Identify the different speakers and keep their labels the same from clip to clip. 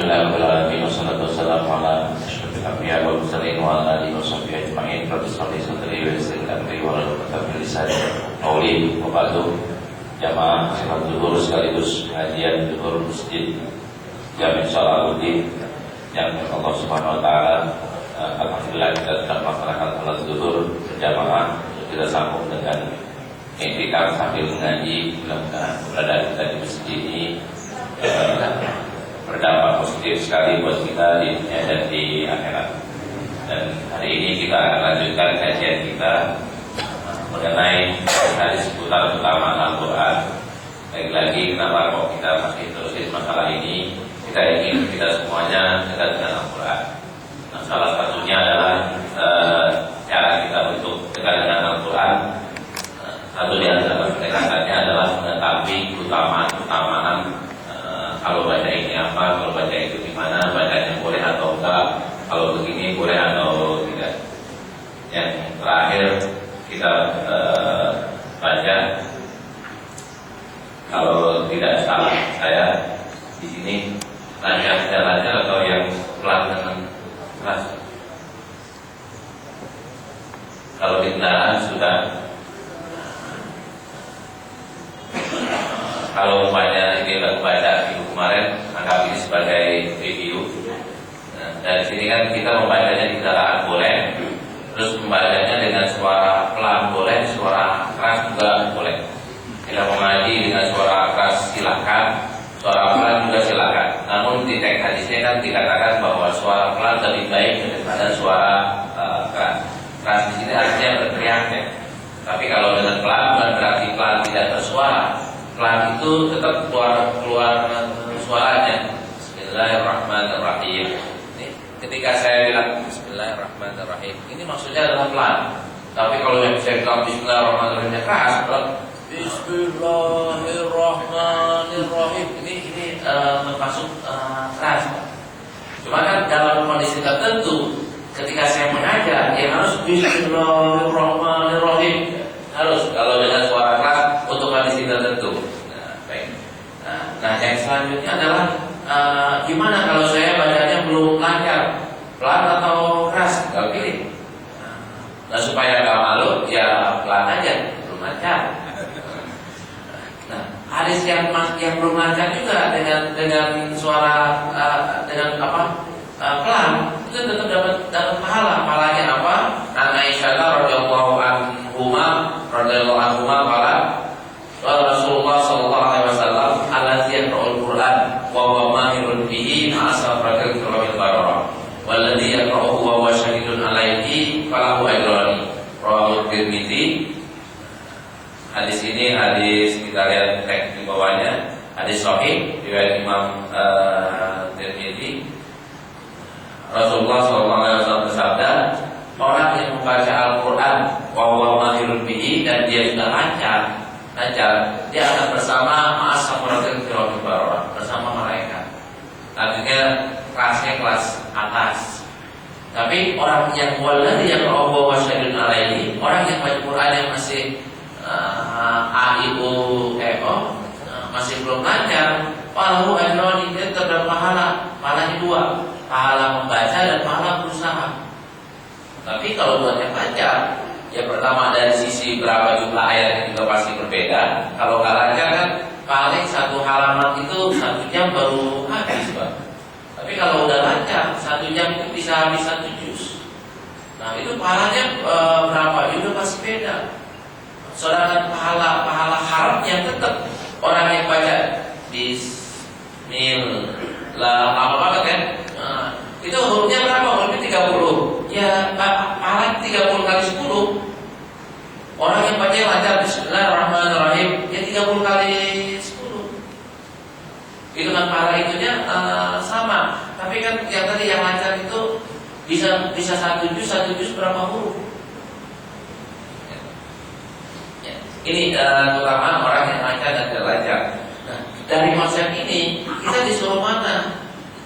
Speaker 1: Alhamdulillahirrahmanirrahim. Wassalatu wassalamu ala asyrafil anbiya wal mursalin wa ala alihi washabbihi ajma'in. Rabbi shrah li sadri wa yassir li amri wahlul 'uqdatam min lisani qawli. Wa ba'du. Jamaah salat zuhur sekaligus pengajian zuhur Masjid Jami' Salahuddin yang Allah Subhanahu wa taala alhamdulillah kita sedang melaksanakan salat zuhur berjamaah. Kita sambung dengan iktikaf sambil mengaji. Mudah-mudahan berada kita di masjid ini berdampak positif sekali buat kita di dunia dan di akhirat. Dan hari ini kita akan lanjutkan kajian kita mengenai hadis seputar utama Al-Quran. Lagi-lagi kenapa kok kita masih terusin masalah ini? Kita ingin kita semuanya dekat dengan Al-Quran. Nah, salah satunya adalah cara kita untuk dekat dengan Al-Quran. Satu di antara pendekatannya adalah mengetahui keutamaan kalau baca ini apa, kalau baca itu gimana, bacanya boleh atau enggak, kalau begini boleh atau tidak. Yang terakhir kita baca, kalau tidak salah saya di sini lancar atau yang pelan dengan keras. Kalau di kendaraan sudah, kalau umpamanya ini baru baca minggu kemarin, anggap ini sebagai review. Nah, dari sini kan kita membacanya di kendaraan boleh, terus membacanya dengan suara pelan boleh, suara keras juga boleh. Kita mengaji dengan suara keras silakan, suara pelan juga silakan. Namun di teks hadisnya kan dikatakan bahwa suara pelan lebih baik daripada suara keras. Keras di sini artinya berteriak ya. Tapi kalau dengan pelan bukan berarti pelan tidak bersuara. Pelan itu tetap keluar suaranya. Bismillahirrahmanirrahim. Ini ketika saya bilang Bismillahirrahmanirrahim, ini maksudnya adalah pelan. Tapi kalau yang saya bilang Bismillahirrahmanirrahimnya keras, Bismillahirrahmanirrahim, ini termasuk keras. Cuma kan dalam kondisi tertentu, ketika saya mengajar, ya harus Bismillahirrahmanirrahim. Harus kalau dengan suara keras untuk kondisi tertentu. Nah, baik. Nah, yang selanjutnya adalah gimana kalau saya bacanya belum lancar, pelan atau keras? Gak pilih. Nah, supaya gak malu, ya pelan aja, belum lancar. Nah, hadis yang belum lancar juga dengan suara dengan pelan itu tetap dapat pahala. Pahalanya apa? An Aisyah radhiyallahu anhuma qala Rasulullah sallallahu alaihi wasallam allazi yaqra'ul Qur'an wa huwa mahirun bihi ma'asafratil kiramil barara walladzi yaqra'uhu wa huwa syahidun alaihi falahu ajrani. Rawahu Tirmidzi. Hadis ini hadis, kita lihat teks di bawahnya, hadis sahih riwayat Imam Tirmidzi. Rasulullah SAW bersabda, orang yang membaca Al-Quran wa huwa mahirun bihi, dan dia sudah lancar, dia akan bersama ma'as-safaratil kiramil bararah, bersama malaikat. Artinya kelasnya kelas atas. Tapi orang yang walladzi yaqra'u wa syahidun alaihi, orang yang baca Quran yang masih masih belum lancar, falahu ajrani, dia terdapat pahala. Pahalanya dua, pahala membaca dan pahala berusaha. Tapi kalau buat yang lancar, ya pertama dari sisi berapa jumlah ayatnya juga pasti berbeda. Kalau nggak lancar kan paling satu halaman itu 1 jam baru habis, Pak. Tapi kalau udah lancar 1 jam itu bisa habis 1 juz. Nah itu pahalanya berapa juga pasti beda. Sedangkan pahala harapnya tetap orang yang baca Bismillah, lama banget kan? Nah, itu hurufnya berapa? Hurufnya 30. Ya, pahala 30 kali 10. Orang yang baca lancar Bismillahirrahmanirrahim, ya 30 kali 10. Itu kan pahala itunya sama. Tapi kan yang tadi yang lancar itu bisa 1 juz berapa huruf? Ya. Ini terutama orang yang lancar dan tidak lancar. Nah, dari konsep ini kita disuruh mana?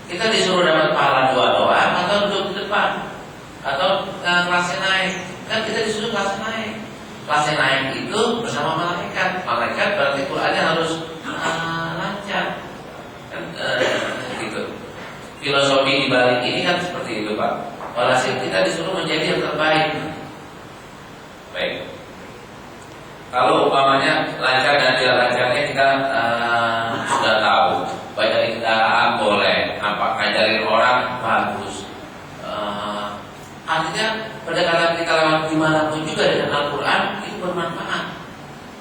Speaker 1: Kita disuruh dapat pahala 2 doang atau duduk di depan atau kelasnya naik? Kan kita disuruh kelasnya naik. Kelasnya naik itu bersama malaikat. Malaikat berarti Qurannya harus lancar. Kan gitu. balik ini kan seperti itu Pak. Walhasil kita disuruh menjadi yang terbaik. Baik. Kalau umpamanya lancar dan tidak lancarnya kita sudah tahu. Banyak kendaraan boleh, apa ngajarin orang bagus. Artinya pendekatan kita lewat dimanapun juga dengan Al-Quran itu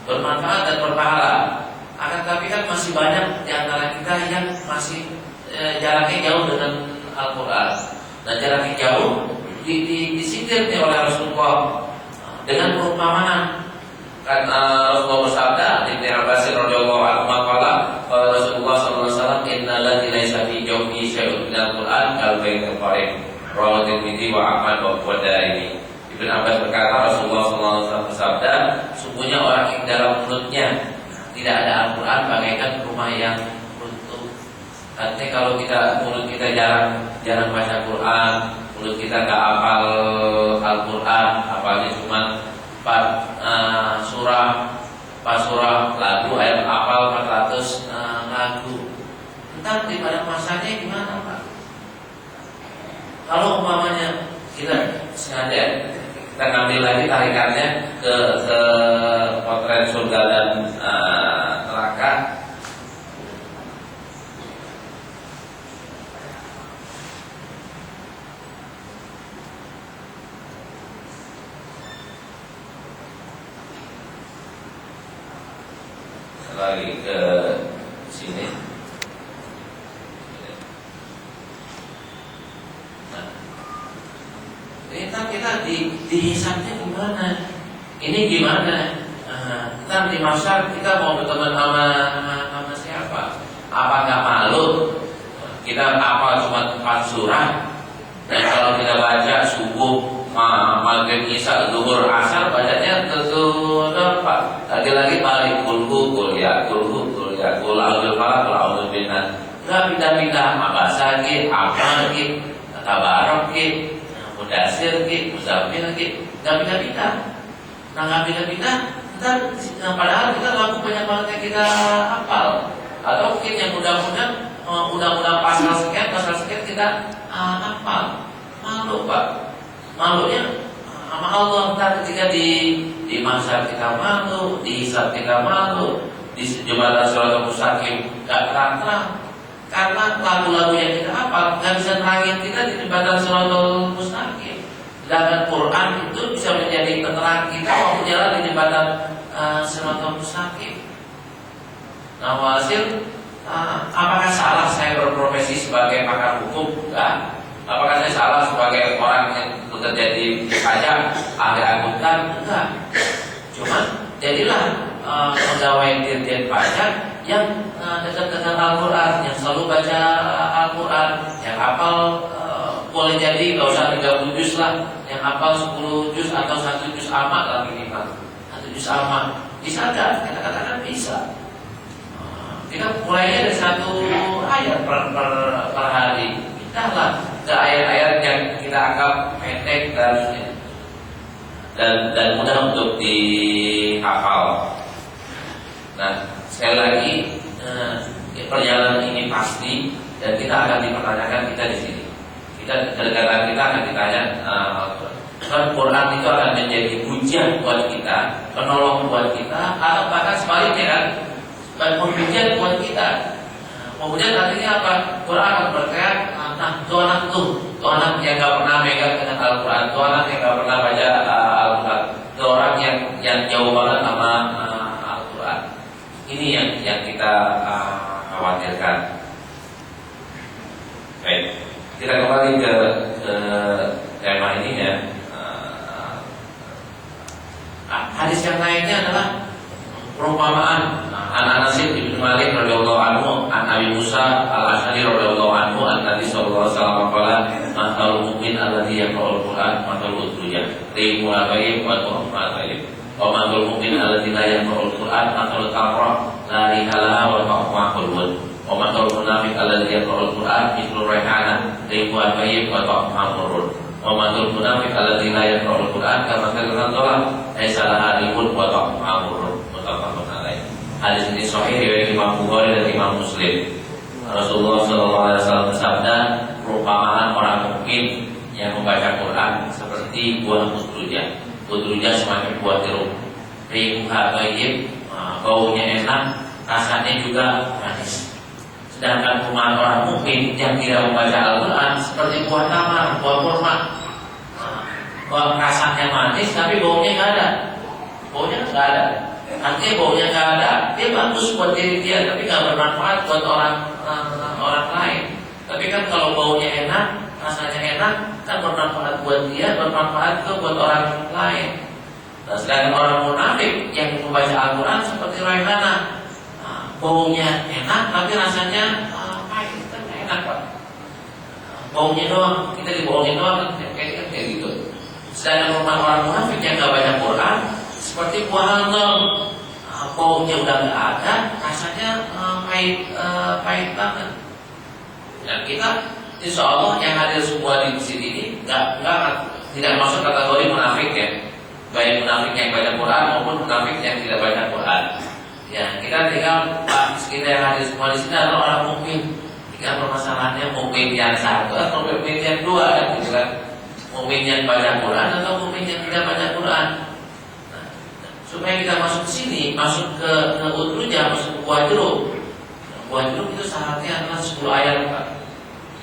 Speaker 1: bermanfaat dan berpahala. Akan tapi kan masih banyak di antara kita yang masih jaraknya jauh dengan Al-Quran. Dan jaraknya jauh disindir oleh Rasulullah dengan perumpamaan. Kan Rasulullah bersabda di Ibnu Abbas radhiyallahu anhu qala Rasulullah sallallahu alaihi wasallam innalladzina laysa fi jawfi syai'un minal Qur'an kal baitil qarin rawahu Tirmidzi wa Ahmad wa Bukhari. Ibnu Abbas berkata Rasulullah sallallahu alaihi wasallam bersabda, sungguhnya orang yang dalam mulutnya tidak ada Al-Qur'an bagaikan rumah yang runtuh. Artinya kalau mulut kita jarang baca Quran, mulut kita enggak hafal Al-Qur'an, hafalnya cuma 4 surah lagu, ayat hafal 400 lagu. Entar di pada masanya gimana Pak? Kalau umpamanya kita sengaja kita ngambil lagi tarikannya ke potret surga dan neraka. Lagi ke sini. Nah, ini kita dihisapnya gimana? Ini gimana? Kita di masa kita mau berteman sama siapa? Apa nggak malu? Kita apa cuma 4 surah? Dan kalau kita baca subuh, maghrib, isya, zuhur, asar, bacanya tentu apa? Lagi-lagi balik kulhu, kul a'udzu falaq, kul a'udzu binnas. Enggak pindah-pindah, abasa ki, apa ki, tabarok ki, mudasir ki, muzammil ki, enggak pindah-pindah. Nah, enggak pindah-pindah, padahal kita laku banyak banget yang kita hafal. Atau mungkin yang undang-undang pasal sekian kita hafal. Malu Pak. Malunya sama Allah. Ntar ketika di mahsyar kita malu, di hisab kita malu, di jembatan Shiratal Mustaqim gak terang-terang karena lagu-lagu yang kita hafal gak bisa nerangin kita di jembatan Shiratal Mustaqim. Sedangkan Quran itu bisa menjadi penerang kita mau berjalan di jembatan Shiratal Mustaqim. Nah, hasil apakah salah saya berprofesi sebagai pakar hukum? Enggak. Apakah saya salah sebagai orang yang bekerja di pajak, ahli akuntan? Enggak. Cuma jadilah pegawai dirjen pajak yang dekat dengan Al-Quran, yang selalu baca Al-Quran, yang hafal boleh jadi nggak usah 30 juz lah, yang hafal 10 juz atau 1 juz amat lah minimal, 1 juz amat. Bisa kan? Kita katakan bisa. Kita mulainya dari 1 ayat per hari. Kita lah ke ayat-ayat yang kita anggap pendek dan mudah untuk dihafal. Nah, sekali lagi perjalanan ini pasti dan kita akan dipertanyakan kita di sini. Kedekatan kita akan ditanya. Quran itu akan menjadi hujah buat kita, penolong buat kita, atau bahkan sebaliknya kan, menghujat buat kita. Menghujat artinya apa? Quran akan berteriak, nah, tuh anak yang gak pernah megang dengan Al-Quran, tuh anak yang gak pernah baca Al-Quran, tuh orang yang jauh banget sama Al-Quran. Ini yang kita khawatirkan. Baik, kita kembali ke tema ini ya. Hadis yang lainnya adalah perumpamaan an Anas bin Malik radhiyallahu anhu, an Abi Musa al-Asy'ari radhiyallahu anhu, an Nabi sallallahu alaihi wasallam qala mathalul mu'min alladhi yaqra'ul Qur'an mathalul udrujah rimu al-ghaib wa tuhmatul ghaib wa mathalul mu'min alladhi la yaqra'ul Qur'an mathalul tamra la rihala wa tuhmatul wud wa mathalul munafiq alladhi yaqra'ul Qur'an mithlu rayhana rimu al-ghaib wa tuhmatul wud wa mathalul munafiq alladhi la yaqra'ul Qur'an kama qala Allah laisa laha ribun wa tuhmatul wud. Hadis ini sahih riwayat Imam Bukhari dan Imam Muslim. Rasulullah sallallahu alaihi wasallam bersabda, perumpamaan orang mukmin yang membaca Quran seperti buah mutruja. Mutruja semacam buah jeruk. Rihuha thayyib, baunya enak, rasanya juga manis. Sedangkan umat orang mukmin yang tidak membaca Al-Quran seperti buah tamar, buah kurma, rasanya manis tapi baunya nggak ada. Baunya nggak ada. Artinya baunya nggak ada. Dia bagus buat diri dia, tapi nggak bermanfaat buat orang lain. Tapi kan kalau baunya enak, rasanya enak, kan bermanfaat buat dia, bermanfaat juga buat orang lain. Nah, sedangkan orang munafik yang membaca Al-Quran seperti raihana, baunya enak tapi rasanya pahit, kan enak Pak. Baunya doang, kita dibohongin doang kan kayak gitu. Sedangkan orang munafik yang nggak baca Quran seperti buah hantam, baunya udah nggak ada, rasanya pahit banget. Dan kita insya Allah yang hadir semua di masjid ini tidak masuk kategori munafik ya, baik munafik yang baca Quran maupun munafik yang tidak baca Quran. Ya, kita tinggal kita yang hadir semua di sini adalah orang mukmin. Tinggal permasalahannya mukmin yang satu atau mukmin yang dua, kan gitu kan? Mukmin yang baca Quran atau mukmin yang tidak baca Quran. Nah, supaya kita masuk ke sini, masuk ke utruja, masuk ke buah jeruk. Buah jeruk itu syaratnya adalah 10 ayat Pak.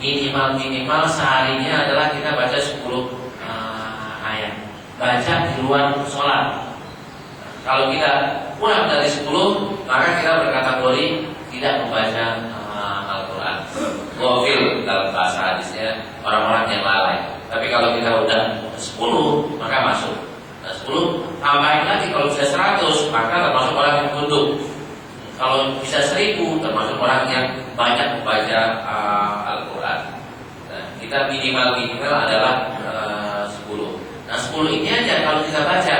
Speaker 1: Minimal seharinya adalah kita baca 10 ayat. Baca di luar sholat. Kalau kita kurang dari 10, maka kita berkategori tidak membaca Al-Quran. Ghafil dalam bahasa hadisnya, orang-orang yang lalai. Tapi kalau kita udah 10, maka masuk. Nah, 10 tambahin lagi, kalau bisa 100, maka termasuk orang yang kutub. Kalau bisa 1000, termasuk orang yang banyak membaca Al-Quran. Nah, kita minimal adalah 10. Nah, 10 ini aja kalau kita baca.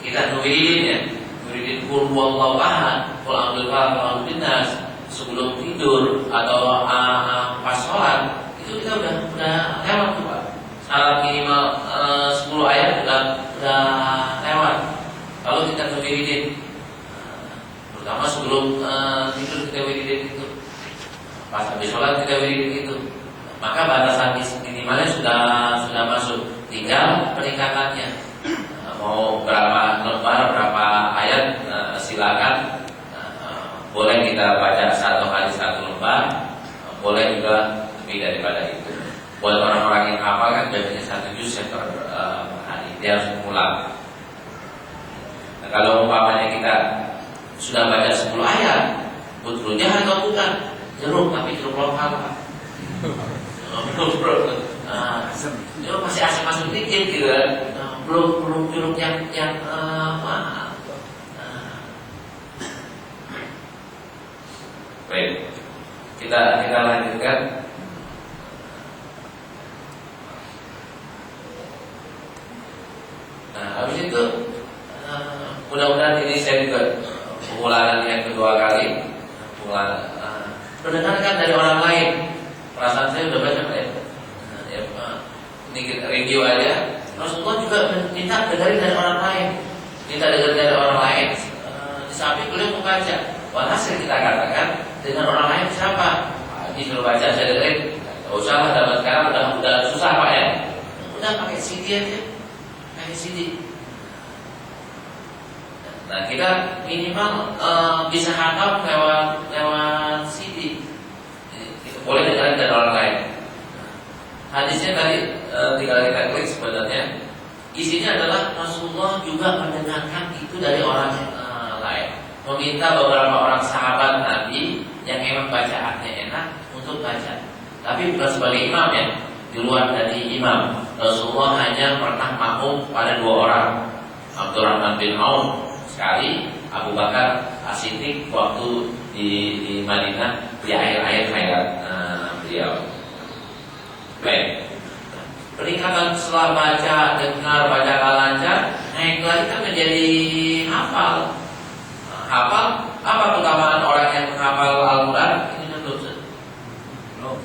Speaker 1: Kita nuridin ya, nuridin qul huwallahu ahad, qul a'udzu birabbil nas sebelum tidur atau pas sholat, itu kita udah lewat tuh Pak. Syarat minimal 10 ayat udah lewat. Kalau kita nuridin, pertama sebelum tidur kita wiridin itu, pas habis sholat kita wiridin itu, maka batasan minimalnya sudah masuk. Tinggal peningkatannya. Mau berapa lembar, berapa ayat, silakan. Boleh kita baca satu kali satu lembar, boleh juga lebih daripada itu. Buat orang-orang yang hafal kan biasanya 1 juz per hari, dia harus mengulang. Nah, kalau umpamanya kita sudah baca 10 ayat, utruja atau bukan? Jeruk, tapi jeruk lokal Pak. Jeruk masih asam dikit gitu kan. Belum jeruk yang mahal. Baik, kita lanjutkan. Nah, habis itu mudah-mudahan ini saya juga pengulangan yang kedua kali. Mendengarkan dari orang lain. Perasaan saya udah banyak ya. Ini kita review aja. Rasulullah juga minta dengarin dari orang lain. Minta dengarin dari orang lain. Di samping beliau membaca. Walhasil kita katakan dengan orang lain siapa? Ini suruh baca, saya dengerin. Gak usah lah, zaman sekarang udah susah Pak ya. Udah pakai CD aja. Pakai CD. Nah, kita minimal bisa hafal lewat CD. Kita boleh dengerin dari orang lain. Hadisnya tadi tinggal kita klik sebenarnya. Isinya adalah Rasulullah juga mendengarkan itu dari orang lain. Meminta beberapa orang sahabat Nabi yang memang bacaannya enak untuk baca. Tapi bukan sebagai imam ya. Di luar dari imam, Rasulullah hanya pernah makmum pada 2 orang. Abdurrahman bin Auf sekali, Abu Bakar As-Siddiq waktu di Madinah di akhir-akhir hayat beliau. Baik. Peningkatan setelah baca, dengar, baca lancar, naik lagi kan menjadi hafal. Hafal, apa keutamaan orang yang menghafal Al-Quran? Ini kan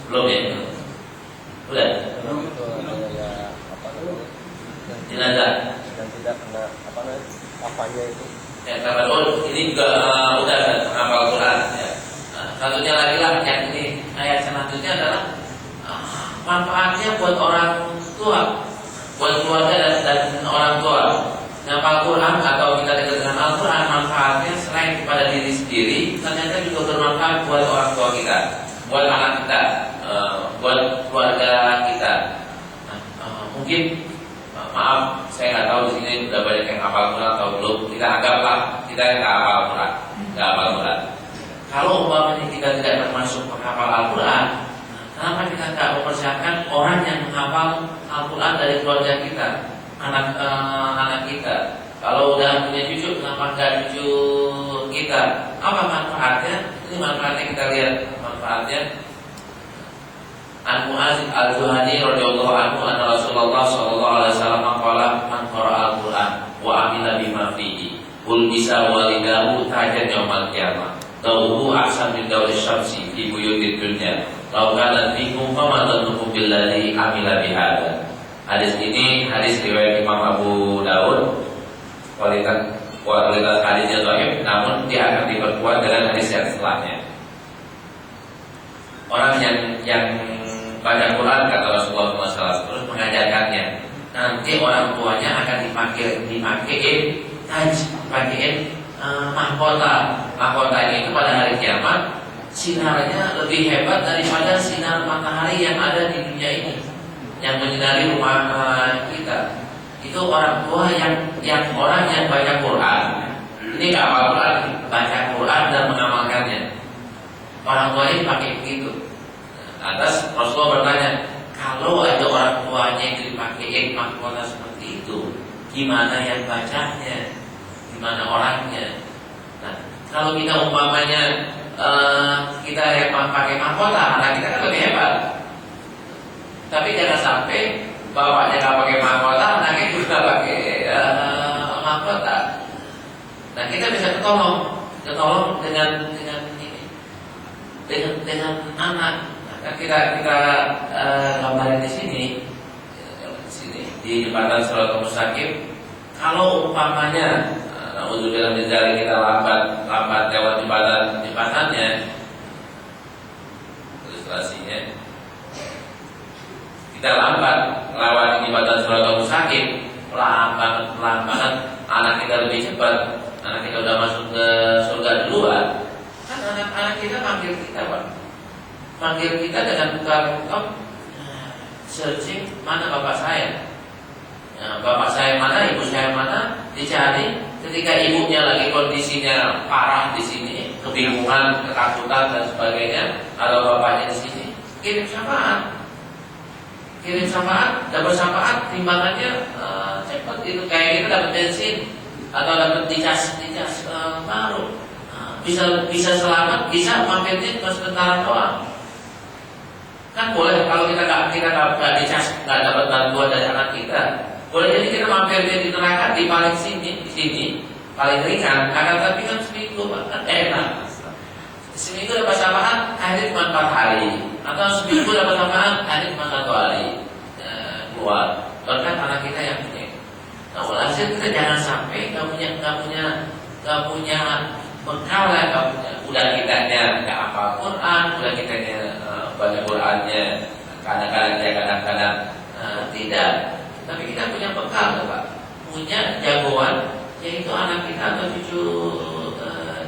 Speaker 1: belum ya? Udah?
Speaker 2: Belum itu
Speaker 1: jenazah
Speaker 2: dan tidak kena apanya itu.
Speaker 1: Ya, karena ini juga udah menghafal Al-Quran ya. Satunya lagi lah yang ini ayat selanjutnya adalah manfaatnya buat orang tua, buat keluarga dan orang tua. Ngapal Quran atau kita dekat dengan Al-Quran, manfaatnya selain kepada diri sendiri, ternyata juga bermanfaat buat orang tua kita, buat anak kita, buat keluarga kita. Mungkin maaf, saya nggak tahu di sini udah banyak yang hafal Quran atau belum. Kita anggaplah kita yang nggak hafal Quran, Kalau umpamanya kita tidak termasuk penghafal Al-Quran, kenapa kita nggak mempersiapkan orang yang menghafal Al-Quran dari keluarga kita, anak kita? Kalau udah punya cucu, kenapa nggak cucu kita? Apa manfaatnya? Ini manfaatnya kita lihat manfaatnya. An Mu'adz al-Juhani radhiyallahu anhu anna Rasulullah sallallahu alaihi wasallam qala man qara'a al-Qur'an wa amila bima fihi qul bisa walidahu tajat yaumal qiyamah tawhu ahsan min dawli syamsi fi buyutid dunya law kana fikum fama tanukum billadhi amila bihadza. Hadis ini hadis riwayat Imam Abu Daud. Kualitas hadisnya dhaif, namun dia akan diperkuat dengan hadis yang setelahnya. Orang yang baca Quran, kata Rasulullah SAW, terus mengajarkannya, nanti orang tuanya akan dipakein mahkota. Mahkota ini pada hari kiamat sinarnya lebih hebat daripada sinar matahari yang ada di dunia ini, yang menyinari rumah kita. Itu orang tua yang orang yang baca Quran. Ini nggak hafal Quran, baca Quran dan mengamalkannya. Orang tua ini pakai begitu. Atas Rasulullah bertanya, kalau ada orang tuanya itu dipakai mahkota seperti itu, gimana yang bacanya, gimana orangnya? Nah, kalau kita umpamanya kita yang pakai mahkota, anak kita kan lebih hebat. Tapi jangan sampai bapaknya nggak pakai mahkota, anaknya juga pakai mahkota. Nah, kita bisa ketolong dengan anak. Nah, kita gambarin di sini di jembatan Shiratal Mustaqim. Kalau umpamanya untuk dalam jari kita lambat lewat jembatannya, ilustrasinya kita lambat lewat jembatan Shiratal Mustaqim, pelan banget, anak kita lebih cepat, anak kita udah masuk ke surga duluan. Kan anak-anak kita panggil kita, Pak. Panggil kita dengan buka laptop, searching mana bapak saya. Nah, bapak saya mana, ibu saya mana, dicari. Ketika ibunya lagi kondisinya parah di sini, kebingungan, ketakutan dan sebagainya, atau bapaknya di sini, kirim syafaat, dapat syafaat, timbangannya cepat. Itu kayak kita dapat bensin atau dapat dicas baru, bisa selamat, bisa mampirnya cuma sebentar doang. Kan boleh kalau kita nggak dicas, nggak dapat bantuan dari anak kita, boleh jadi kita mampir di neraka di paling sini, di sini paling ringan. Akan tapi kan seminggu kan enak. Seminggu dapat syafaat, akhirnya cuma 4 hari, atau seminggu dapat syafaat, akhirnya cuma 1 hari keluar. Bahkan anak kita yang punya. Nah, walhasil kita jangan sampai nggak punya bekal lah, udah kitanya nggak hafal Quran, udah kitanya baca Qurannya kadang-kadang tidak. Tapi kita punya bekal, Pak. Punya jagoan, yaitu anak kita atau cucu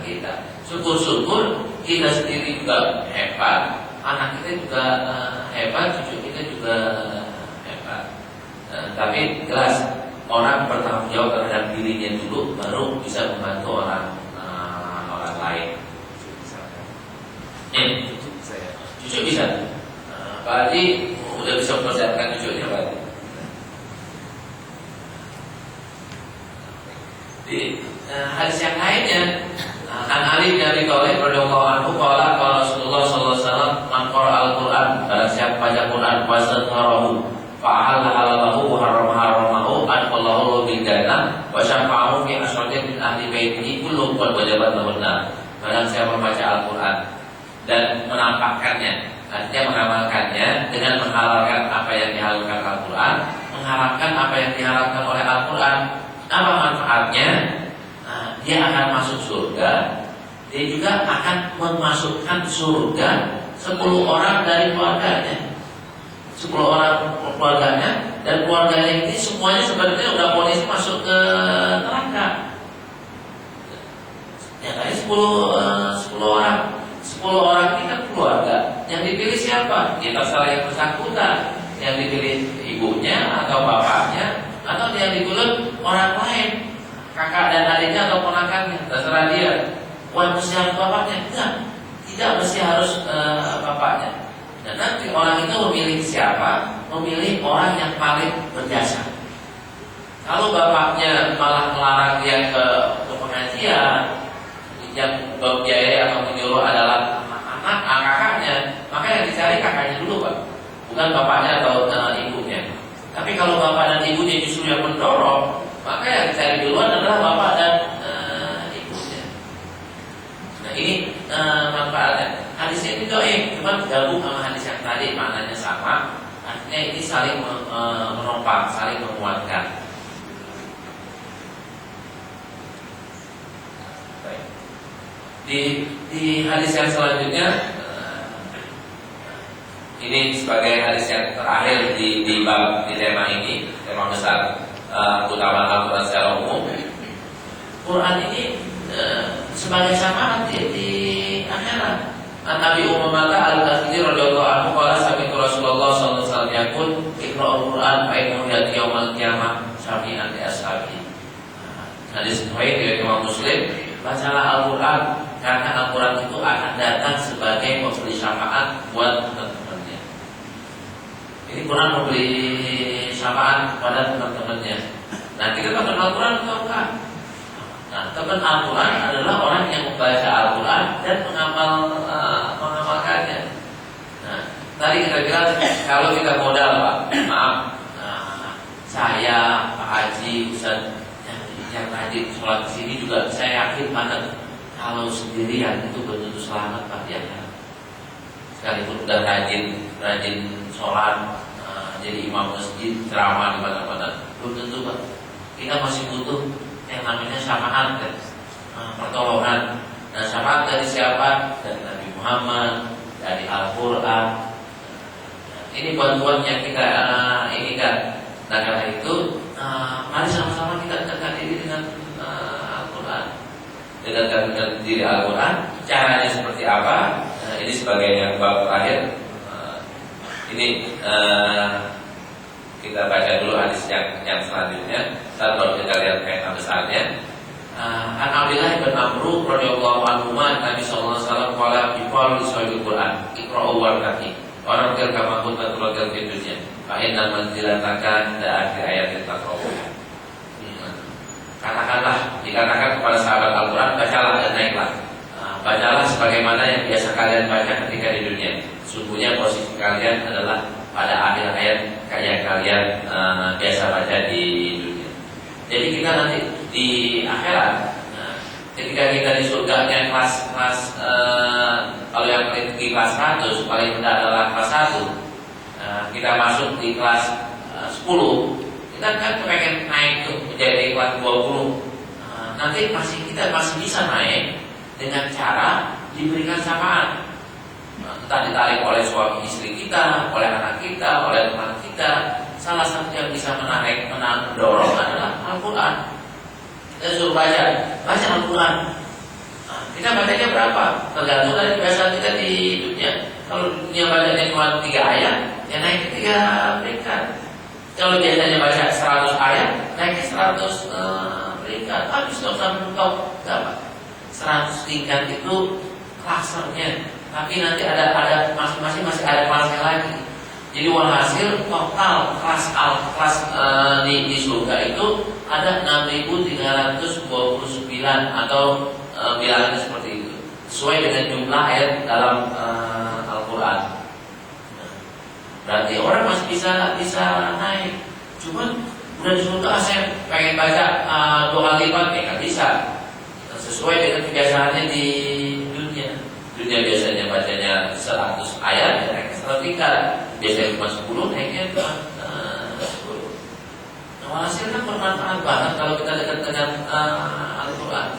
Speaker 1: kita. Syukur-syukur kita sendiri juga hebat, anak kita juga hebat, cucu kita juga hebat. Tapi jelas orang bertanggung jawab terhadap dirinya dulu, baru bisa membantu orang lain. Cucu bisa. Pak Haji udah bisa mempersiapkan cucunya, Pak Haji. Di hadis yang lainnya, An Ali bin Abi Thalib radhiyallahu anhu qala Rasulullah sallallahu alaihi wasallam, man qara'a al-Qur'an, barang siapa baca Quran wa sadharahu fa ahalla halalahu wa harrama haramahu adkhalahu bil jannah wa syafa'ahu fi asharin min ahli baitihi kullu qad wajabat lahunna. Barang siapa membaca Al-Quran dan menampakkannya, artinya mengamalkannya dengan menghalalkan apa yang dihalalkan Al-Quran, mengharapkan apa yang diharapkan oleh Al-Quran, apa manfaatnya? Nah, dia akan masuk surga. Dia juga akan memasukkan surga 10 orang dari keluarganya. 10 10 orang keluarganya, dan keluarganya ini semuanya sebenarnya udah polisi masuk ke neraka. Ya kali 10 orang. 10 orang ini kan keluarga. Yang dipilih siapa? Ya terserah yang bersangkutan. Yang dipilih ibunya atau bapaknya, atau yang dipilih orang lain, kakak dan adiknya atau ponakannya, terserah dia. Wah, mesti harus bapaknya? Enggak, tidak mesti harus bapaknya. Dan nanti orang itu memilih siapa? Memilih orang yang paling berjasa. Kalau bapaknya malah melarang dia ke pengajian, yang membiayai atau menyuruh adalah anak kakaknya, maka yang dicari kakaknya dulu, Pak, bukan bapaknya atau ibunya. Tapi kalau bapak dan ibunya justru yang mendorong, maka yang dicari duluan adalah bapak dan ibunya. Nah, ini manfaatnya. Hadis ini doang, cuma gabung sama hadis yang tadi, maknanya sama. Artinya ini saling menopang, saling menguatkan. Di hadis yang selanjutnya, ini sebagai hadis yang terakhir di bab di tema ini, tema besar utama Al-Quran secara umum. Quran ini sebagai syafaat di akhirat. Nabi Umar Al-Ghazali radhiyallahu anhu qala sami'tu Rasulullah sallallahu alaihi wasallam yaqul iqra'ul Quran fa innahu ya'ti yaumil qiyamah syafi'an li ashabi. Hadis sahih riwayat Imam Muslim, bacalah Al-Quran karena Al-Quran itu akan datang sebagai pemberi syafaat buat teman-temannya. Ini Quran memberi syafaat kepada teman-temannya. Nah, kita teman Al-Quran atau bukan? Nah, teman Al-Quran adalah orang yang membaca Al-Quran dan mengamalkannya. Nah, tadi kita bilang kalau kita modal, Pak, maaf, saya, Pak Haji, Ustaz yang tadi sholat di sini juga saya yakin banget kalau sendirian itu belum tentu selamat, Pak, ya. Sekalipun udah rajin sholat, jadi imam masjid, ceramah di mana-mana, belum tentu, Pak. Kita masih butuh yang namanya syafaat dan pertolongan. Nah, syafaat dari siapa? Dari Nabi Muhammad, dari Al-Quran. Ini bantuan yang kita inginkan. Nah, karena itu mari sama-sama kita dekatkan diri dengan Al-Quran. Dekatkan diri Al-Quran. Caranya seperti apa? Ini sebagai yang bab terakhir. Ini kita baca dulu hadis yang selanjutnya. Baru kita lihat kaitan besarnya. An Abdullah bin Amr radhiyallahu anhu, Nabi sallallahu alaihi wasallam qala biqaul sahihul Quran iqra'u warqati orang kama kunta tulatil fid dunya fa innal manzilataka da akhir ayat taqra'u. Katakanlah, dikatakan kepada sahabat Al-Quran, bacalah dan naiklah. Bacalah sebagaimana yang biasa kalian baca ketika di dunia. Sungguhnya posisi kalian adalah pada akhir ayat kayak kalian biasa baca di dunia. Jadi kita nanti di akhirat, ketika kita di surga yang kelas kalau yang paling tinggi kelas 100, paling rendah adalah kelas 1, kita masuk di kelas 10, kita kan pengen naik tuh menjadi kelas 20. Nanti kita masih bisa naik dengan cara diberikan syafaat. Entah ditarik oleh suami istri kita, oleh anak kita, oleh teman kita. Salah satu yang bisa mendorong adalah Al-Quran. Kita suruh baca Al-Quran. Kita bacanya berapa? Tergantung dari kebiasaan kita di dunia. Kalau dunia bacanya cuma 3 ayat, ya naik ke 3 peringkat. Kalau biasanya baca 100 ayat, naik ke 100 peringkat. Habis dong sampai engkau dapat 100 tingkat itu klasernya. Tapi nanti ada masing-masing masih ada kelasnya lagi. Jadi walhasil total kelas di surga itu ada 6.329 atau bilangannya seperti itu, sesuai dengan jumlah ayat dalam Al-Quran. Berarti orang masih bisa naik. Cuman udah di surga saya pengen baca 2 kali lipat, ya nggak bisa. Sesuai dengan kebiasaannya di dunia. Dunia biasanya bacanya 100 ayat, ya naik ke 100 tingkat. Biasanya cuma 10, naiknya cuma 10. Nah, hasilnya bermanfaat banget kalau kita dekat dengan Al-Quran.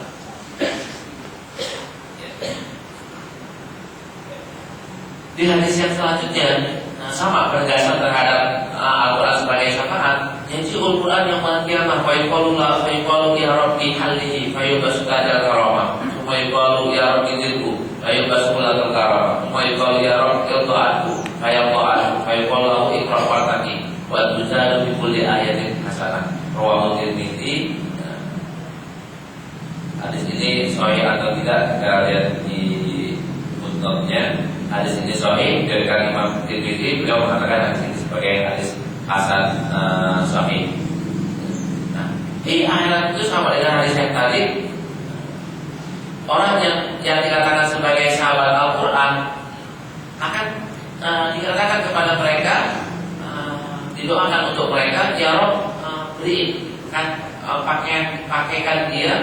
Speaker 1: Di hadis yang selanjutnya, sama penegasan terhadap Al-Quran sebagai syafaat. Yaji'ul Quran yang qiyamah fa yuqalu la fa yuqalu ya rabbi hallihi fa yubasu kadal karamah fa yuqalu ya rabbi zidhu fa yubasu kadal karamah fa yuqalu ya rabbi qad'atu fa yaqa'atu fa yuqalu lahu iqra wartaqi wa tuzadu bi kulli ayatin hasanah. Rawahu Tirmidzi. Hadis ini sahih atau tidak kita lihat di footnote-nya. Hadis ini sahih dari Imam Tirmidzi, beliau mengatakan hadis ini sebagai hadis hasan sahih. Nah, ayat itu sama dengan hadis yang tadi. Orang yang dikatakan sebagai sahabat Al-Quran akan dikatakan kepada mereka, didoakan untuk mereka, ya Rob, beri kan pakaikan dia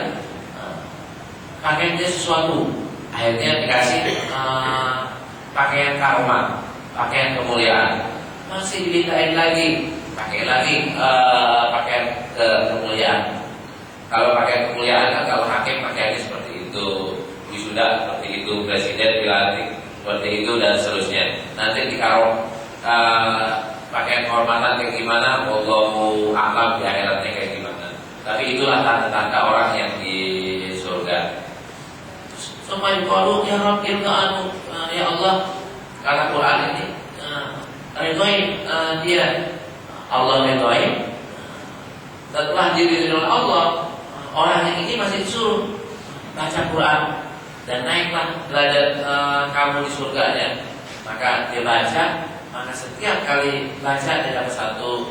Speaker 1: sesuatu. Akhirnya dikasih pakaian karomah, pakaian kemuliaan. Masih dimintain lagi, pakai lagi pakaian kemuliaan. Kalau pakaian kemuliaan kan kalau hakim pakaiannya seperti itu, wisuda seperti itu, presiden dilantik seperti itu dan seterusnya. Nanti dikarom pakaian kehormatan kayak gimana, wallahu a'lam di akhiratnya kayak gimana. Tapi itulah tanda-tanda orang yang di surga. Semua kalau ya Rabbi ya Allah, kata Quran ini ridhoi dia, Allah ridhoi, setelah diridhoi oleh Allah, orang yang ini masih disuruh baca Quran dan naiklah derajat kamu di surganya. Maka dia baca, maka setiap kali baca dia dapat satu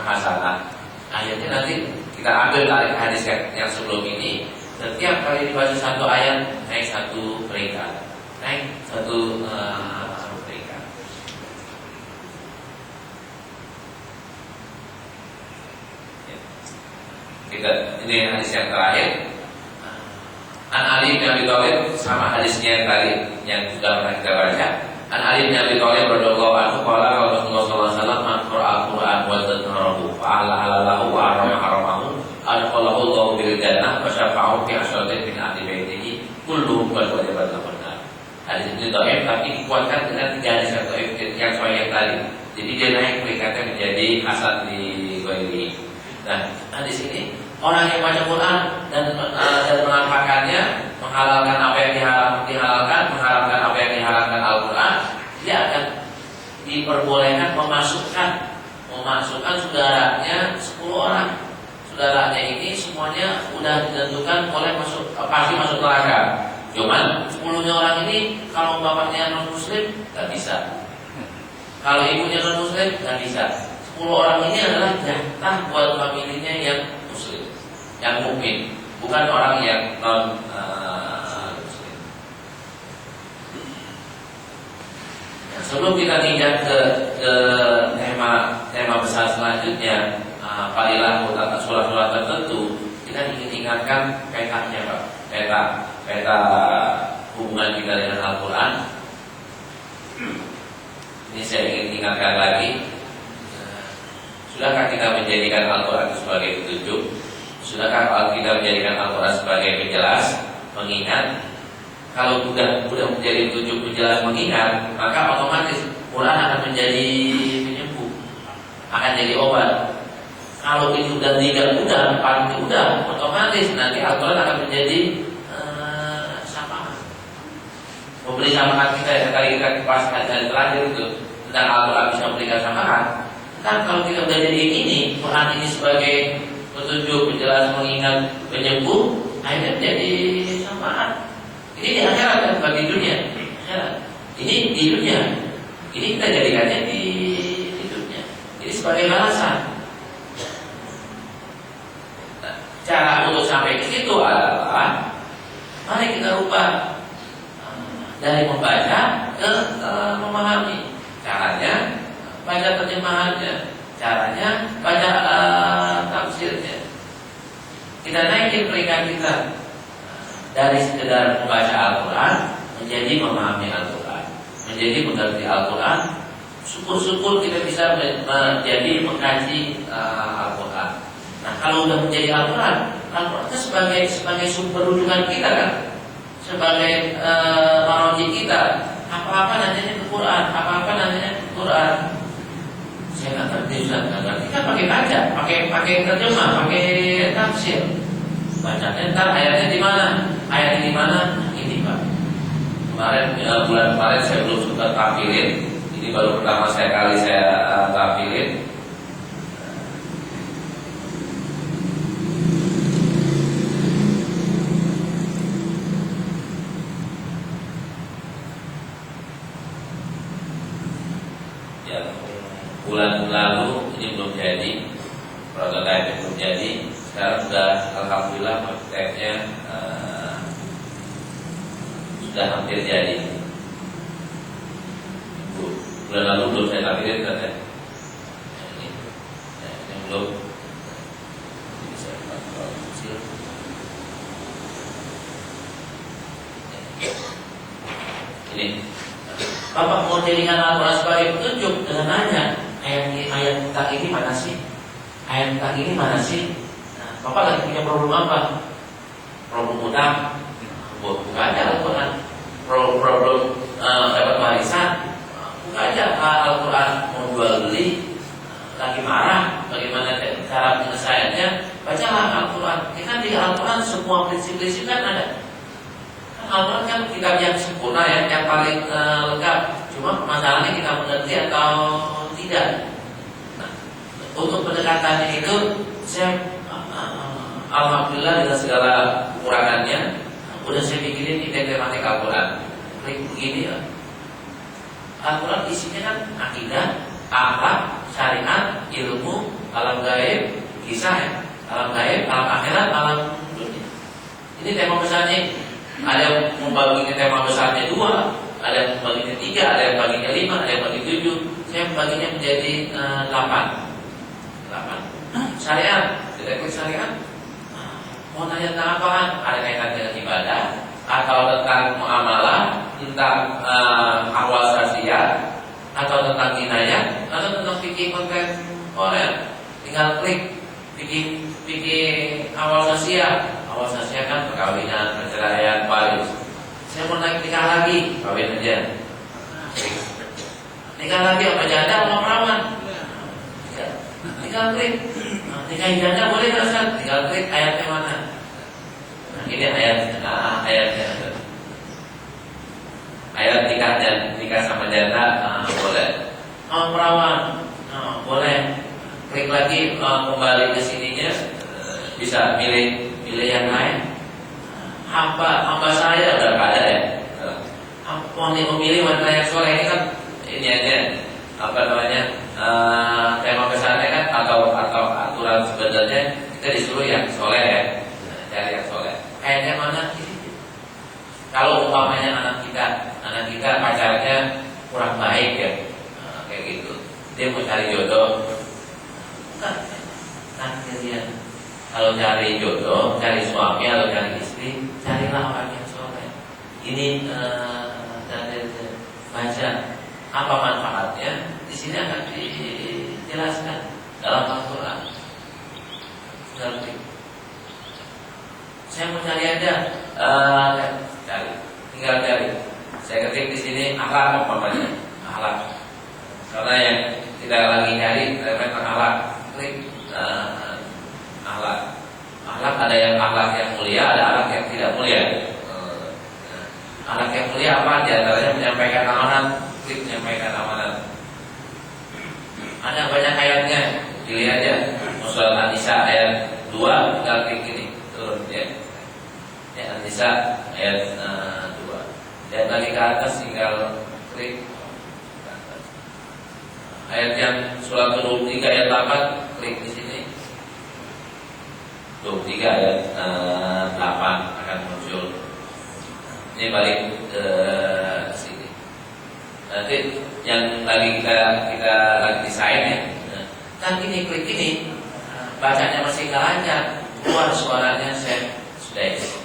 Speaker 1: hasanah. Akhirnya nanti kita ambil dari hadis yang sebelum ini, setiap kali dibaca satu ayat naik satu peringkat, naik satu peringkat. Kita ini hadis yang terakhir. An Ali bin Abi Thalib, sama hadisnya yang tadi yang sudah pernah kita baca. An Ali bin Abi Thalib radhiyallahu anhu qala Rasulullah sallallahu alaihi wasallam man qara'a al-Qur'an wa tadhakkarahu fa halalahu wa haramahu adkhalahu Allahu bil jannah wa syafa'ahu fi asharin min ahli baitihi kulluhum qad wajabat lahum nar. Hadis ini dhaif tapi dikuatkan dengan tiga hadis yang sahih yang tadi. Jadi dia naik peringkatnya menjadi hasan di ghairi. Nah, hadis ini orang yang baca Quran dan mengamalkannya, menghalalkan apa yang dihalalkan, mengharamkan apa yang diharamkan Al-Quran, dia akan diperbolehkan memasukkan saudaranya 10 orang. Saudaranya ini semuanya sudah ditentukan oleh pasti masuk neraka. Cuman 10-nya orang ini kalau bapaknya non muslim nggak bisa, kalau ibunya non muslim nggak bisa. 10 orang ini adalah jatah buat familinya yang muslim, yang mukmin, bukan orang yang non muslim. Nah, sebelum kita tinjau ke tema besar selanjutnya, palilah surah-surah tertentu, kita ingin ingatkan petanya, Pak. Peta hubungan kita dengan Al-Quran. Ini saya ingin ingatkan lagi. Sudahkah kita menjadikan Al-Quran sebagai petunjuk? Sudahkah kita menjadikan Al-Quran sebagai penjelas, mengingat? Kalau sudah menjadi petunjuk, penjelas, mengingat, maka otomatis Quran akan menjadi penyembuh, akan jadi obat. Kalau itu sudah tidak mudah, paling mudah, otomatis nanti Al-Quran akan menjadi syafaat. Memberi syafaat kita yang tadi kita pas kajian terakhir itu tentang Al-Quran bisa memberikan syafaat. Kan kalau kita sudah jadi ini, Quran ini sebagai petunjuk, penjelas, mengingat, penyembuh, akhirnya menjadi syafaat. Ini di akhirat dan bagi dunia. Ini di dunia. Ini kita jadikannya di dunia. Ini sebagai balasan. Nah, cara untuk sampai ke situ adalah mari kita rubah dari membaca ke memahami. Caranya baca terjemahannya, caranya baca tafsirnya. Kita naikin peringkat kita dari sekedar membaca Al-Quran menjadi memahami Al-Quran, menjadi mengerti Al-Quran. Syukur-syukur kita bisa menjadi mengkaji Al-Quran. Nah, kalau sudah menjadi Al-Quran, Al-Quran itu sebagai sumber rujukan kita kan, sebagai marji kita, Apa-apa nanyanya ke Quran, apa-apa nanyanya ke Quran. Saya nggak ngerti, Ustaz, nggak ngerti. Kan pakai baca, pakai terjemah, pakai tafsir. Bacanya ntar ayatnya di mana? Ayatnya di mana? Ini Pak. Bulan kemarin saya belum sempat tampilin. Ini baru pertama kali saya tampilin. Yang bulan lalu ini belum jadi, prototipe belum jadi. Sekarang sudah alhamdulillah prototipe-nya sudah hampir jadi. Bulan lalu belum saya tampilkan kan? Ini belum. Ini saya kalau kecil. Ini. Bapak mau jadikan Al-Quran sebagai petunjuk dengan nanya ayat tentang ini mana sih? Ayat tentang ini mana sih? Nah, Bapak lagi punya problem apa? Problem utang? Bukan aja Al-Quran. Problem dapat warisan? Bukan aja Al-Quran. Mau jual beli? Lagi marah? Bagaimana cara penyelesaiannya? Bacalah Al-Quran. Ini kan di Al-Quran semua prinsip-prinsip kan ada. Al-Quran kan kitab yang sempurna ya, yang paling lengkap. Cuma masalahnya kita mengerti atau tidak. Nah, untuk pendekatannya itu saya alhamdulillah dengan segala kekurangannya udah saya bikinin di tematik Al-Quran. Begini ya. Al-Quran isinya kan akidah, akhlak, syariat, ilmu, alam gaib, kisah ya. Alam gaib, alam akhirat, alam dunia. Ini tema besarnya. Ada yang membaginya tema besarnya 2, ada yang membaginya 3, ada yang membaginya 5, ada yang membagi 7. Saya membaginya menjadi 8. Syariat, detektif syariat. Mau nanya tentang apa? Ada kaitan dengan ibadah atau tentang muamalah, tentang awal sasiat, atau tentang kinayah, atau tentang fikih kontemporer. Tinggal klik fikih awal sasiat. Awal sasiat kan perkawinan, perceraian, waris. Saya mau nikah lagi, kawin aja. Nikah lagi apa janda apa perawan? Tinggal klik. Nikah janda boleh nggak Ustaz? Tinggal klik ayatnya mana. Nah, ini ayatnya. Ayat nikah sama janda boleh. Perawan boleh. Klik lagi kembali ke sininya bisa milih yang lain. Hamba saya udah ada ya. Mau memilih wanita yang soleh ini kan ini aja apa namanya tema besarnya kan atau aturan sebenarnya kita disuruh yang soleh ya. Cari yang soleh. Kayaknya mana? Kalau umpamanya anak kita pacarnya kurang baik ya, kayak gitu. Dia mau cari jodoh. Nanti dia kalau cari jodoh, cari suami atau cari istri, carilah orang yang soleh. Ini baca apa manfaatnya. Di sini akan dijelaskan dalam Al-Quran. Saya mau cari aja, tinggal cari. Saya ketik di sini akhlak umpamanya, akhlak. Karena yang kita lagi cari tentang akhlak, klik. Akhlak ada yang akhlak yang mulia, ada akhlak yang tidak mulia. Akhlak yang mulia apa? Di antaranya menyampaikan amanat, klik menyampaikan amanat. Ada banyak ayatnya, pilih aja. Surat An-Nisa ayat 2, tinggal klik ini turun ya. An-Nisa ayat 2. Lihat lagi ke atas, tinggal klik ke atas. Ayat yang surat ke-23 ayat 8, klik di sini. 23 ayat 8 akan muncul. Ini balik ke sini. Nanti yang lagi kita lagi desain ya. Kan ini klik ini, bacanya masih nggak lancar, keluar suaranya saya sudah es.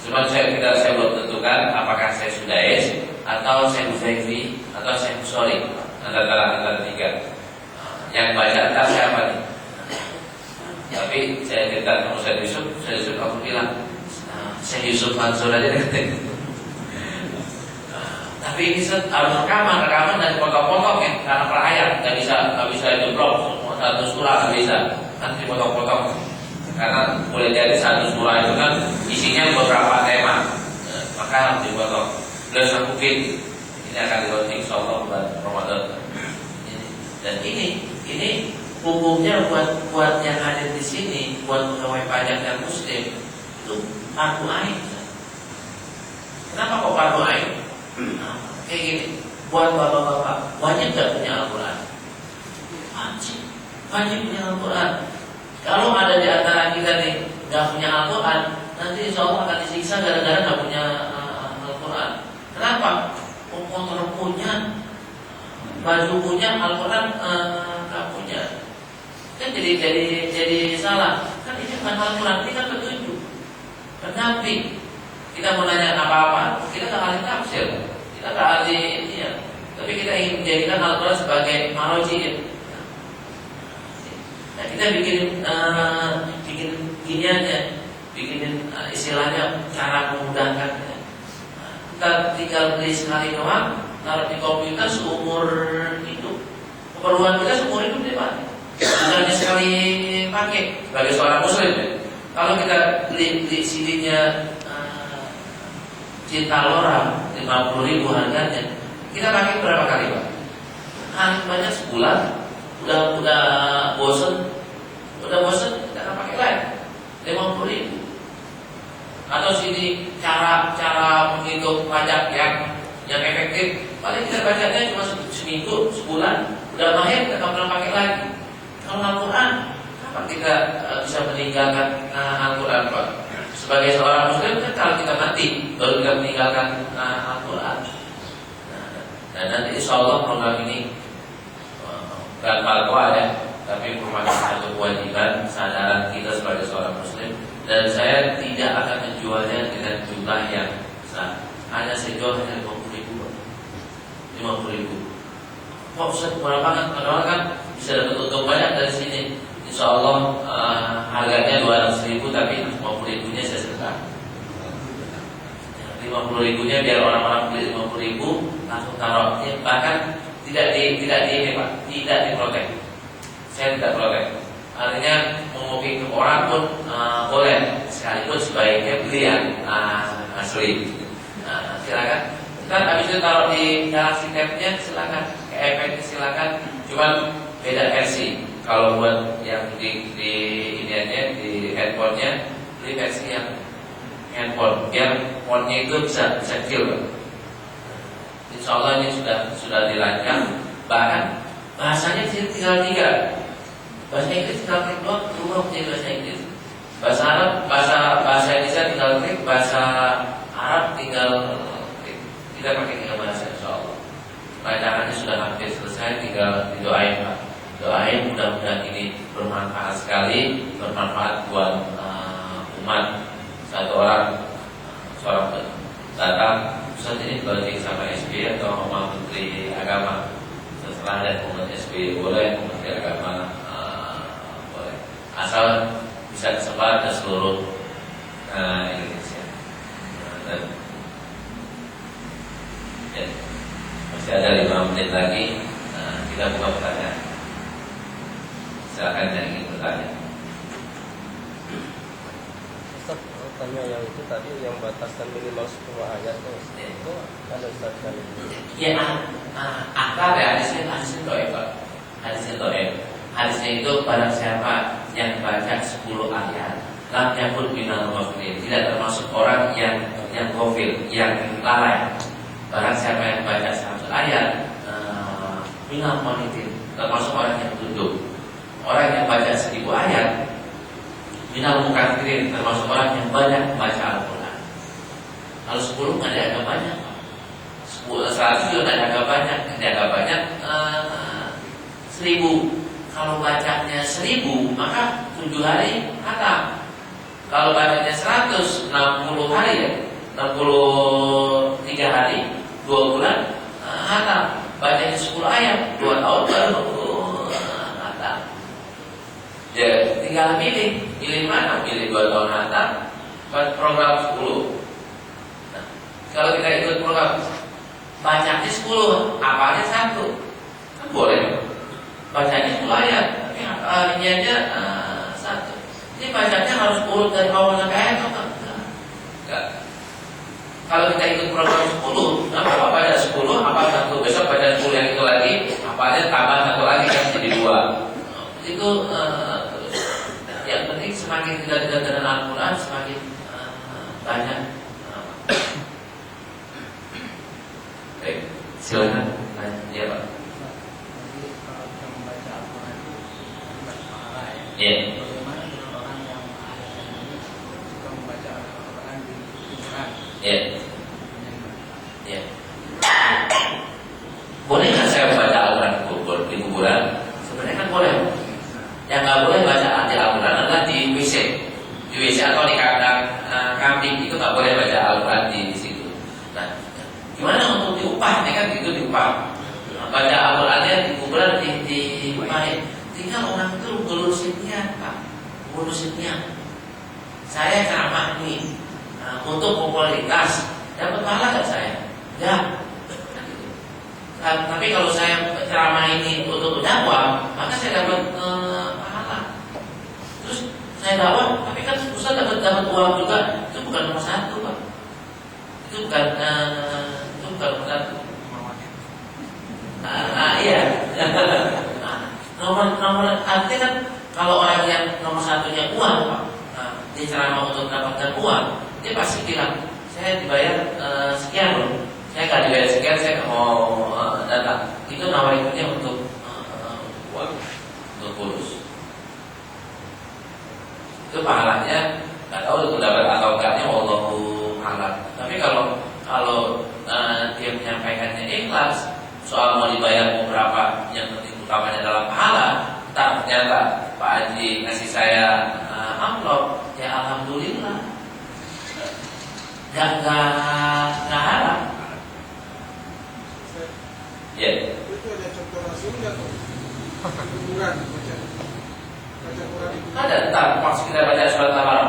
Speaker 1: Cuma saya belum tentukan apakah saya sudah es atau saya Huzaifi atau saya Musori antara 3. Yang baca entah siapa nih. Tapi saya cerita sama Ustaz Yusuf aku bilang saya Yusuf Mansur aja. Tapi ini harus rekaman dan potong-potong ya, karena per ayat nggak bisa jeblok semua satu surah nggak bisa, nanti potong-potong. Karena boleh jadi satu surah itu kan isinya beberapa tema, maka harus dipotong. Dan mungkin ini akan dilakukan insyaallah bulan Ramadan. Dan ini hukumnya buat yang hadir di sini, buat pegawai pajak dan muslim itu fardu ain. Kenapa kok fardu ain? Nah, kayak gini, buat bapak-bapak wajib gak punya Al-Quran? Wajib punya Al-Quran. Kalau ada di antara kita nih gak punya Al-Quran, nanti insya Allah akan disiksa gara-gara gak punya Al-Quran. Kenapa? Motor punya, baju punya, Al-Quran gak punya. Kan jadi salah. Kan ini bukan Al-Quran, ini kan petunjuk, pendamping. Kita mau nanya apa-apa, kita gak ahli tafsir, kita gak ahli ini, tapi kita ingin menjadikan Al-Quran sebagai maroji. Nah, kita bikin giniannya, bikin istilahnya cara memudahkan. Kita tinggal beli sekali doang, taruh di komputer seumur hidup. Keperluan kita seumur hidup dipakai, bukan sekali pakai. Sebagai seorang muslim, kalau kita beli CD-nya Cinta Lora 50.000 harganya, kita pakai berapa kali Pak? Paling banyak sebulan, udah bosen kita akan pakai lagi 50.000. Atau sini cara menghitung pajak yang efektif, paling kita bacanya cuma seminggu, sebulan, udah mahir kita nggak pernah pakai lagi. Kalau Al-Quran, kapan kita bisa meninggalkan Al-Quran Pak? Sebagai seorang muslim kan kalau kita mati baru kita meninggalkan Al-Quran. Dan nanti insya Allah program ini bukan fatwa ya, tapi merupakan satu kewajiban kesadaran kita sebagai seorang muslim. Dan saya tidak akan menjualnya dengan jumlah yang besar. Hanya saya jual hanya 50.000. 50.000. Kok bisa murah banget? Padahal kan bisa dapat untung banyak dari sini. Insya Allah harganya 200.000, tapi 50.000-nya saya sedekah. 50.000-nya biar orang-orang beli 50.000 langsung taruh. Bahkan tidak di ini Pak, tidak diprotek. Saya tidak protek. Artinya mengopi ke orang pun boleh, sekalipun sebaiknya beli yang asli. Silakan. Kan habis itu taruh di Galaxy Tab-nya silakan, ke iPad silakan. Cuman beda versi. Kalau buat yang di iniannya, di handphonenya, beli versi yang handphone, biar fontnya itu bisa kecil. Insya Allah ini sudah dirancang. Bahkan bahasanya tinggal 3. Bahasa Inggris tinggal klik doang, berubah menjadi bahasa Inggris. Bahasa Arab, bahasa Indonesia tinggal klik, bahasa Arab tinggal klik. Kita pakai 3 bahasa insya Allah. Rancangannya sudah hampir selesai, tinggal didoain Pak. Doain mudah-mudahan ini bermanfaat sekali, bermanfaat buat umat. Satu orang, seorang datang, Ustaz ini berarti sama SBY atau sama Menteri Agama. Setelah dan umat SBY boleh, Menteri Agama boleh. Asal bisa tersebar ke seluruh Indonesia. Dan ya, masih ada 5 menit lagi, kita buka pertanyaan. Silakan yang ingin bertanya.
Speaker 2: Ustaz, tanya yang itu tadi yang batasan minimal 10 ayat itu ada Ustaz kali.
Speaker 1: Ya, akar ya hadisnya doib Pak. Hadisnya doib. Hadisnya itu barang siapa yang baca 10 ayat, lam yakun minal ghafilin, tidak termasuk orang yang ghafil, yang lalai. Barang siapa yang baca 1 ayat, minal qanitin, termasuk orang yang tunduk. Orang yang baca 1000 ayat, minal mukatsirin, termasuk orang yang banyak membaca Al-Quran. Kalau 10 nggak dianggap banyak, 100 juga nggak dianggap banyak, 1000. Kalau bacanya 1000, maka 7 hari khatam. Kalau bacanya 100, 60 hari ya, 63 hari, 2 bulan khatam. Bacanya 10 ayat, 2 tahun baru khatam. Ya, tinggal pilih mana? Pilih 2 tahun khatam, program 10. Nah, kalau kita ikut program bacanya 10, apalnya 1, kan boleh. Bacanya 10 ayat, tapi ini aja 1. Ini bacanya harus urut dari awal sampai akhir atau enggak? Kalau kita ikut program 10, nggak apa-apa baca 10, apa 1, besok baca 10 yang itu lagi, apalnya tambah 1 lagi kan jadi 2. Itu terus. Yang penting semakin kita dekat dengan Al-Quran, semakin banyak. Baik, silakan. Ya Pak.
Speaker 3: Jadi kalau kita membaca Al-Quran itu dapat pahala ya.
Speaker 1: Iya.
Speaker 3: Bagaimana dengan orang yang ini suka membaca Al-Quran di kuburan?
Speaker 1: Iya. Iya. Boleh nggak saya baca Al-Quran di kuburan? Sebenarnya kan boleh. Yang nggak boleh baca Al-Quran adalah di WC, atau di kandang kambing, itu nggak boleh baca Al-Quran di situ. Nah, gimana untuk diupah? Ini kan itu diupah. Baca Al-Qurannya di kuburan diupahin. Tinggal orang itu ngurusin niat, Pak. Ngurusin niat. Saya ceramah nih untuk popularitas, dapat pahala nggak saya? Ya. Tapi kalau saya ceramah ini untuk dakwah, maka saya dapat pahala. Terus saya dakwah, tapi kan Ustaz dapat uang juga. Itu bukan nomor 1, Pak. Itu bukan nomor 1. Iya. Nomor artinya kan kalau orang yang nomor 1-nya uang, Pak. Dia ceramah untuk mendapatkan uang, dia pasti bilang, saya dibayar sekian loh. Saya nggak dibayar sekian, saya nggak mau datang. Itu nawarinnya untuk uang, untuk kurus. Itu pahalanya nggak tahu itu dapat atau enggaknya, wallahu a'lam. Tapi kalau dia menyampaikannya ikhlas, soal mau dibayar mau berapa, yang penting utamanya adalah pahala. Ternyata Pak Haji ngasih saya amplop, ya alhamdulillah. Nggak harap. Ya.
Speaker 4: Itu ada contoh langsung nggak tuh? Kuburan baca Quran itu.
Speaker 1: Ada, ntar waktu kita baca surat Al-Baqarah.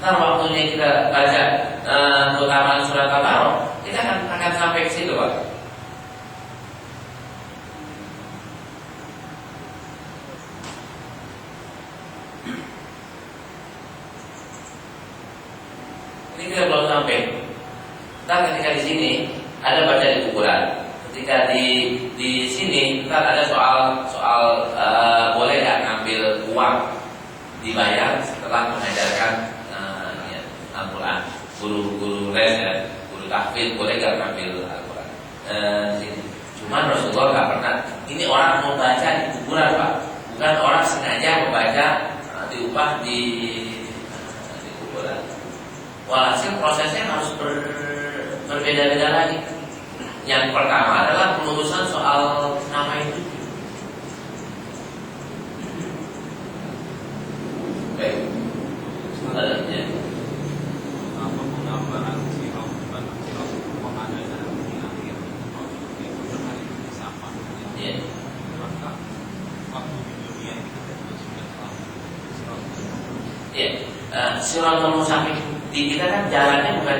Speaker 1: Ntar waktunya kita baca keutamaan surat Al-Baqarah, kita akan sampai ke situ, Pak. Ini kita belum sampai. Ntar ketika di sini ada baca di kuburan. Ketika di sini ntar ada soal boleh nggak ngambil uang dibayar setelah mengajarkan Al-Quran. Guru les ya, guru tahfidz boleh nggak ngambil Al-Quran di sini. Cuman Rasulullah nggak pernah. Ini orang mau baca di kuburan, Pak, bukan orang sengaja membaca diupah di kuburan. Walhasil prosesnya harus berbeda-beda lagi. Yang pertama adalah pelurusan soal nama itu. Baik. Selanjutnya.
Speaker 5: Apa penggambaran sirah pengadaan di akhir hari sama?
Speaker 1: Ya.
Speaker 5: Maka waktu di dunia ini kita sudah selalu
Speaker 1: Ya. Siratal mustaqim di kita kan jalannya bukan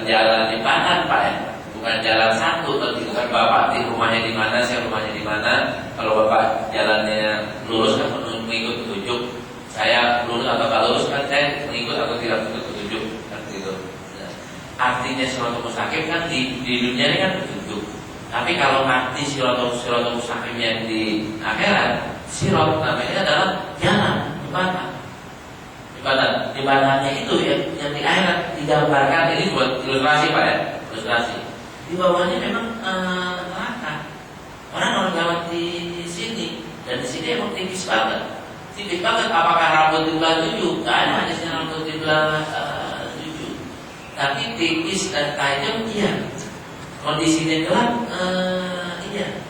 Speaker 1: jalan di mana, Pak ya. Bukan jalan satu, bukan Bapak di rumahnya di mana, saya rumahnya di mana. Kalau Bapak jalannya lurus kan mengikut petunjuk, saya lurus atau tak lurus kan saya mengikut atau tidak mengikut petunjuk kan gitu. Nah, artinya siratal mustaqim kan di dunia ini kan petunjuk. Tapi kalau arti siratal mustaqim yang di akhirat, sirat namanya adalah jalan, ibadahnya itu yang di akhirat digambarkan. Ini buat ilustrasi, Pak ya, ilustrasi. Di bawahnya memang neraka. Orang lewat di sini, dan di sini emang tipis banget. Apakah rambut di belah 7? Nggak ada hadisnya rambut di belah 7. Tapi tipis dan tajam, iya. Kondisinya gelap, iya.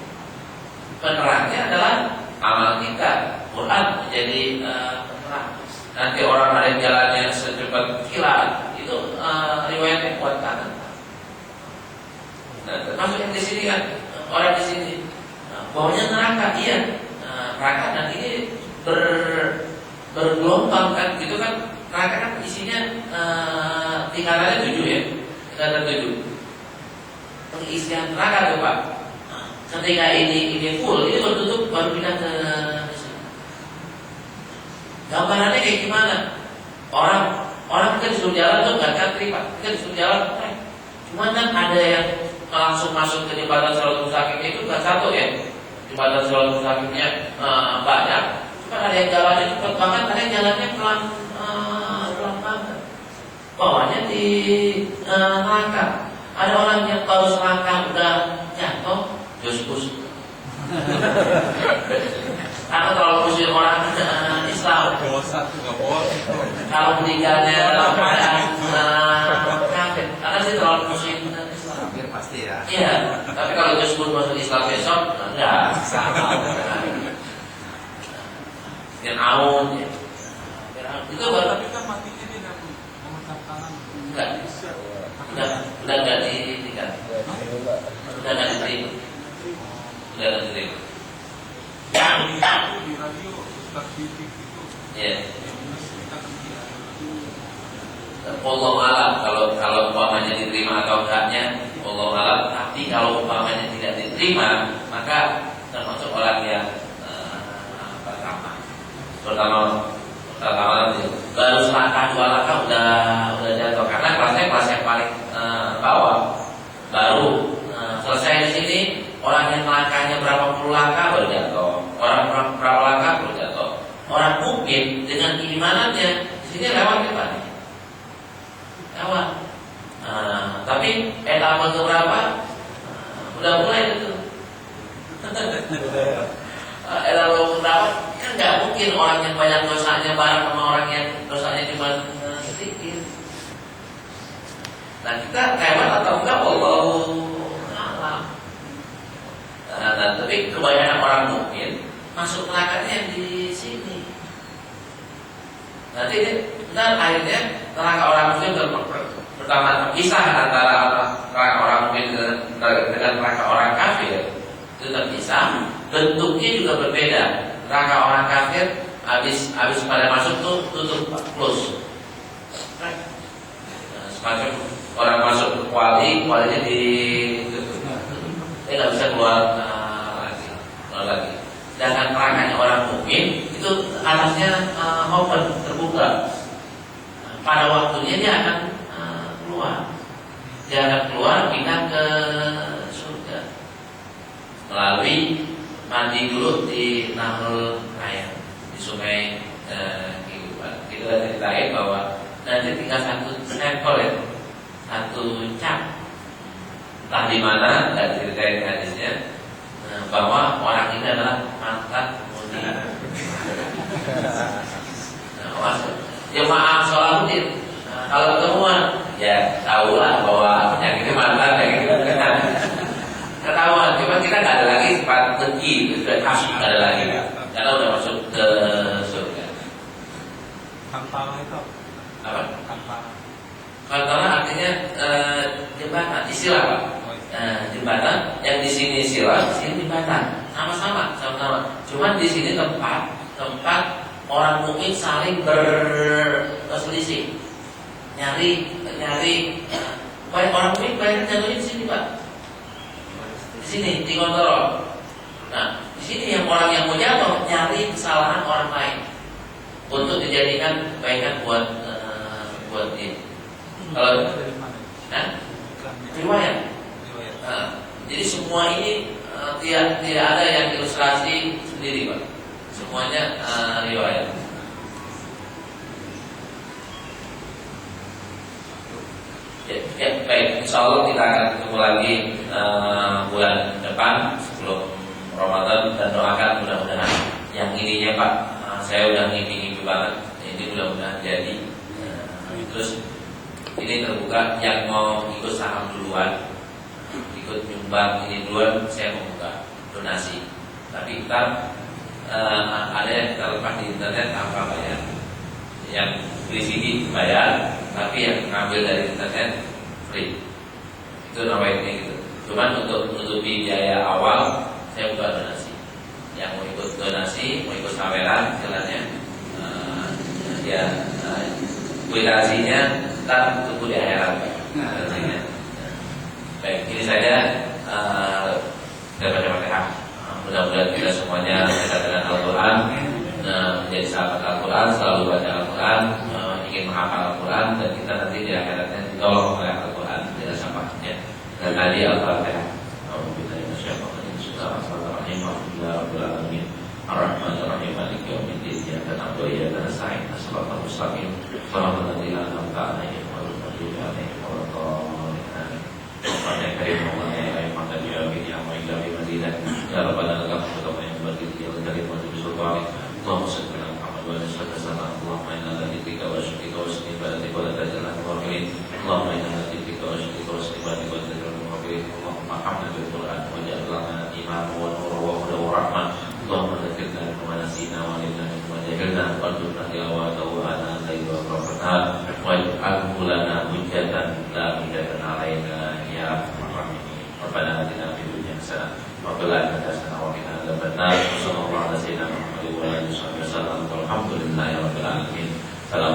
Speaker 1: Penerangnya adalah amal kita. Quran menjadi penerang. Nanti orang ada jalannya secepat kilat, itu riwayatnya kuat kanan. Nah, termasuk yang di sini kan, orang di sini, bawahnya neraka, iya, neraka, dan ini bergelombang kan, gitu kan. Neraka kan isinya tingkatannya 7 ya, nggak tertuju. Pengisian neraka tuh Pak. Ketika ini full, ini tertutup baru pindah ke sini. Gambarannya kayak gimana? Orang kita disuruh jalan tuh nggak ngantri Pak. Kita disuruh jalan, cuma kan ada yang langsung masuk ke jembatan Shiratul Mustaqim itu nggak satu ya. Jembatan Shiratul Mustaqimnya banyak. Cuma ada yang jalannya cepat, bahkan ada yang jalannya pelan banget. Bawahnya di neraka. Ada orang yang baru selangkah udah jatuh, jus. Karena terlalu musuh orang Islam.
Speaker 5: Dosa tuh nggak boleh.
Speaker 1: Kalau meninggalnya dalam keadaan kafir, karena dia terlalu musuh Islam.
Speaker 5: Hampir pasti ya.
Speaker 1: Iya, tapi kalau jus masuk Islam besok, enggak. Yang aun, ya. Itu baru.
Speaker 5: Tapi kan matinya dia nggak mengangkat tangan.
Speaker 1: Enggak. Udah enggak diterima. Udah enggak diterima. Udah enggak diterima.
Speaker 5: Itu di radio Ustaz Titik itu.
Speaker 1: Iya.
Speaker 5: Kita kan
Speaker 1: Allah alam kalau umpamanya diterima atau enggaknya Allah alam. Tapi kalau umpamanya tidak diterima, maka termasuk orang yang pertama nanti baru selangkah 2 langkah udah jatuh, karena kelas yang paling bawah. Baru selesai di sini, orang yang langkahnya berapa puluh langkah baru jatuh, orang berapa langkah baru jatuh. Orang mungkin dengan keimanannya di sini lewat ya Pak, lewat. Tapi etapa keberapa udah mulai itu. Etapa keberapa kan nggak mungkin orang yang banyak dosanya bareng sama orang yang dosanya cuma sedikit. Nah kita lewat atau enggak Wallahu a'lam. Nah, tapi kebanyakan orang mukmin masuk nerakanya yang di sini. Nanti akhirnya neraka orang muslim pertama terpisah antara neraka orang mukmin dengan neraka orang kafir. Itu terpisah, bentuknya juga berbeda. Neraka orang kafir habis pada masuk tuh tutup close. Semacam orang masuk ke kualinya dia nggak bisa keluar lagi. Sedangkan nerakanya orang mukmin itu atasnya open, terbuka. Pada waktunya dia akan keluar. Dia akan keluar pindah ke surga melalui mandi dulu di Nahrul Raya, di sungai kehidupan. Kita ceritain bahwa nanti tinggal satu sampel ya, satu cap. Entah di mana, nggak ceritain hadisnya, bahwa orang ini adalah mantan mudi. Jemaah Sholahuddin, kalau ketemuan, ya tahulah bahwa yang ini mantan, yang ini bukan. Ketahuan, cuma kita nggak ada lagi sifat dengki, sudah kasih nggak ada lagi, karena udah masuk ke surga.
Speaker 5: Kantara itu
Speaker 1: Apa?
Speaker 5: kantara.
Speaker 1: Kantara artinya jembatan, istilah Pak. Jembatan yang di sini istilah, di sini jembatan, sama-sama. Cuman di sini tempat orang mukmin saling berselisih, nyari. Banyak orang mukmin banyak jatuhnya di sini Pak. Di sini dikontrol. Nah, di sini yang orang yang mau jatuh nyari kesalahan orang lain untuk dijadikan kebaikan buat dia. Kalau
Speaker 5: Dari mana?
Speaker 1: riwayat. Jadi semua ini tidak ada yang ilustrasi sendiri Pak. Semuanya riwayat. Ya, baik. Insya Allah kita akan ketemu lagi bulan depan sebelum Ramadan, dan doakan mudah-mudahan yang ininya Pak, saya udah ngimpi banget. Ini mudah-mudahan jadi. Terus ini terbuka, yang mau ikut saham duluan, ikut nyumbang ini duluan, saya mau buka donasi. Tapi kita ada yang kita lepas di internet tanpa bayar. Yang beli CD bayar, tapi yang ngambil dari internet free. Itu namanya gitu. Cuman untuk menutupi biaya awal, saya buka donasi. Yang mau ikut donasi, mau ikut saweran, jalannya kuitansinya ntar tunggu di akhirat. Baik, ini saja daripada Fatihah. Mudah-mudahan kita semuanya dekat dengan Al-Quran, menjadi sahabat Al-Quran, selalu baca Al-Quran, ingin menghafal Al-Quran, dan kita nanti di akhiratnya ditolong oleh Al-Quran dengan syafaatnya. Dan tadi Al-Fatihah. Bismillahirrahmanirrahim. Ar-Rahmanir-Rahim. Maliki yaumiddin. Iyyaka na'budu wa iyyaka nasta'in. Shiratal mustaqim. Shiratal ladzina an'amta 'alaihim ghairil maghdubi 'alaihim waladdallin. Rabbana karim wa ya iman ya bi ya ila bi madinah. Ya rabbana lakal hamdu yang bagi ya karim wa bi sultanik. Allahumma salli ala Muhammad wa ala alihi Allahumma inna dzikra wa syukrika wa ibadatika wa la taj'alna mughfilin. Allahumma inna dzikra wa syukrika wa ibadatika wa la taj'alna mughfilin. Allahumma hamdna bil Qur'an wa ja'alna imama wa nura wa huda wa rahmah. Allahumma dzikirna wa nasina wa inna wa jahilna wa tudna tilawatahu ana laila wa rabbana wa ij'alhu lana hujjatan la hujjatan alaina ya rahman. Rabbana atina fid dunya hasanah wa fil akhirati hasanah wa qina adzabannar. Sallallahu alaihi wa sallam. Alhamdulillahi rabbil alamin. Salam